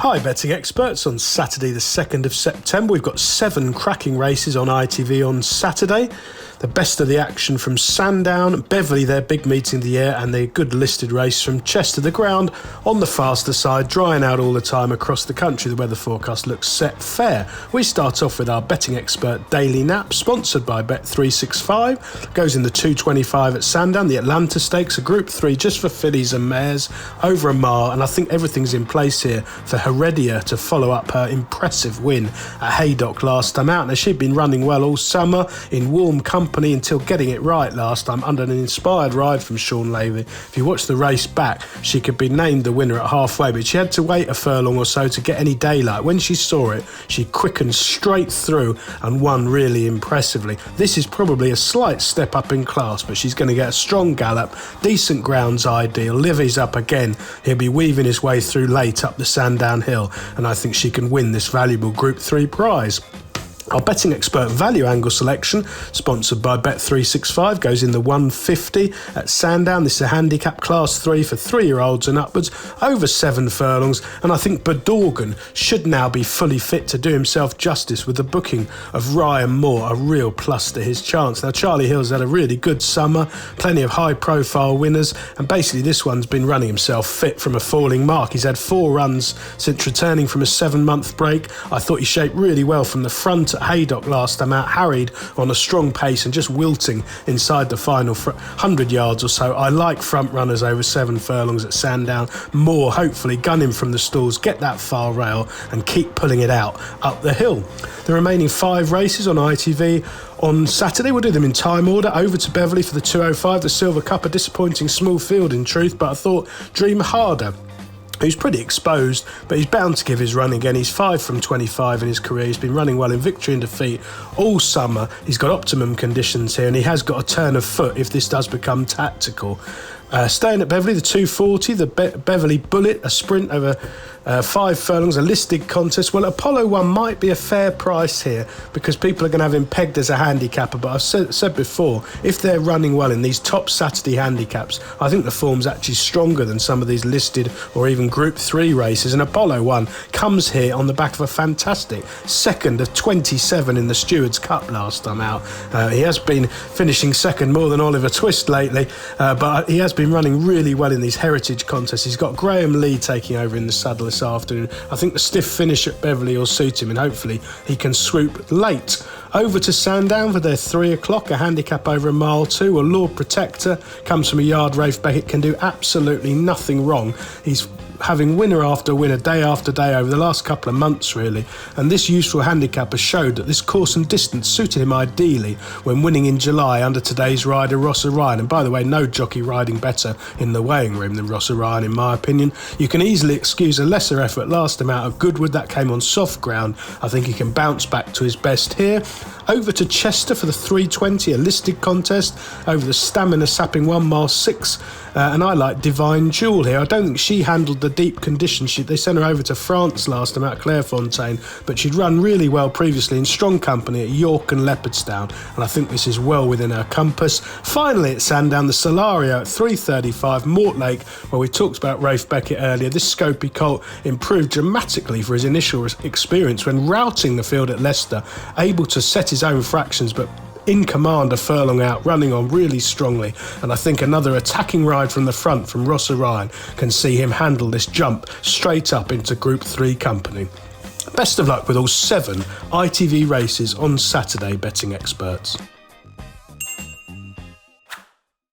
Hi betting experts, on Saturday the 2nd of September we've got 7 cracking races on ITV on Saturday. The best of the action from Sandown, Beverley, their big meeting of the year, and the good listed race from Chester. The ground on the faster side, drying out all the time across the country. The weather forecast looks set fair. We start off with our betting expert Daily Nap, sponsored by Bet365. Goes in the 225 at Sandown. The Atlanta Stakes, a Group 3 just for fillies and mares, over a mile, and I think everything's in place here for Heredia to follow up her impressive win at Haydock last time out. Now, she'd been running well all summer in warm company until getting it right last time under an inspired ride from Sean Lavey. If you watch the race back, she could be named the winner at halfway, but she had to wait a furlong or so to get any daylight. When she saw it, she quickened straight through and won really impressively. This is probably a slight step up in class, but she's going to get a strong gallop, decent ground's ideal. Livy's up again. He'll be weaving his way through late up the Sandown Hill, and I think she can win this valuable Group 3 prize. Our betting expert value angle selection, sponsored by Bet365, goes in the 150 at Sandown. This is a handicap class 3 for 3-year-olds and upwards, over 7 furlongs, and I think Bedorgan should now be fully fit to do himself justice with the booking of Ryan Moore, a real plus to his chance. Now, Charlie Hill's had a really good summer, plenty of high-profile winners, and basically this one's been running himself fit from a falling mark. He's had 4 runs since returning from a 7-month break. I thought he shaped really well from the front at Haydock last time out, harried on a strong pace and just wilting inside the final 100 yards or so. I like front runners over 7 furlongs at Sandown. More, hopefully, gun him from the stalls, get that far rail and keep pulling it out up the hill. The remaining 5 races on ITV on Saturday, we'll do them in time order. Over to Beverley for the 205, the Silver Cup, a disappointing small field in truth, but I thought Dream Harder, who's pretty exposed, but he's bound to give his run again. He's 5 from 25 in his career. He's been running well in victory and defeat all summer. He's got optimum conditions here, and he has got a turn of foot if this does become tactical. Staying at Beverley, the 240, the Beverley Bullet, a sprint over 5 furlongs, a listed contest. Well, Apollo 1 might be a fair price here because people are going to have him pegged as a handicapper, but I've said before, if they're running well in these top Saturday handicaps, I think the form's actually stronger than some of these listed or even Group 3 races, and Apollo 1 comes here on the back of a fantastic 2nd of 27 in the Stewards Cup last time out. He has been finishing 2nd more than Oliver Twist lately, but he has been running really well in these heritage contests. He's got Graham Lee taking over in the saddle this afternoon. I think the stiff finish at Beverley will suit him, and hopefully he can swoop late. Over to Sandown for their 3 o'clock, a handicap over a mile 2. A Lord Protector comes from a yard. Rafe Beckett can do absolutely nothing wrong. He's having winner after winner, day after day over the last couple of months, really. And this useful handicapper showed that this course and distance suited him ideally when winning in July under today's rider, Ross Orion. And by the way, no jockey riding better in the weighing room than Ross Orion, in my opinion. You can easily excuse a lesser effort last time out of Goodwood. That came on soft ground. I think he can bounce back to his best here. Over to Chester for the 320, a listed contest over the stamina sapping 1 mile 6. And I like Divine Jewel here. I don't think she handled the deep conditions. They sent her over to France last time out, Clairefontaine, but she'd run really well previously in strong company at York and Leopardstown, and I think this is well within her compass. Finally at Sandown, the Solario at 3:35, Mortlake, where we talked about Rafe Beckett earlier. This Scopy colt improved dramatically for his initial experience when routing the field at Leicester, able to set his own fractions, but in command a furlong out, running on really strongly, and I think another attacking ride from the front from Ross Orion can see him handle this jump straight up into Group 3 company. Best of luck with all 7 ITV races on Saturday, betting experts.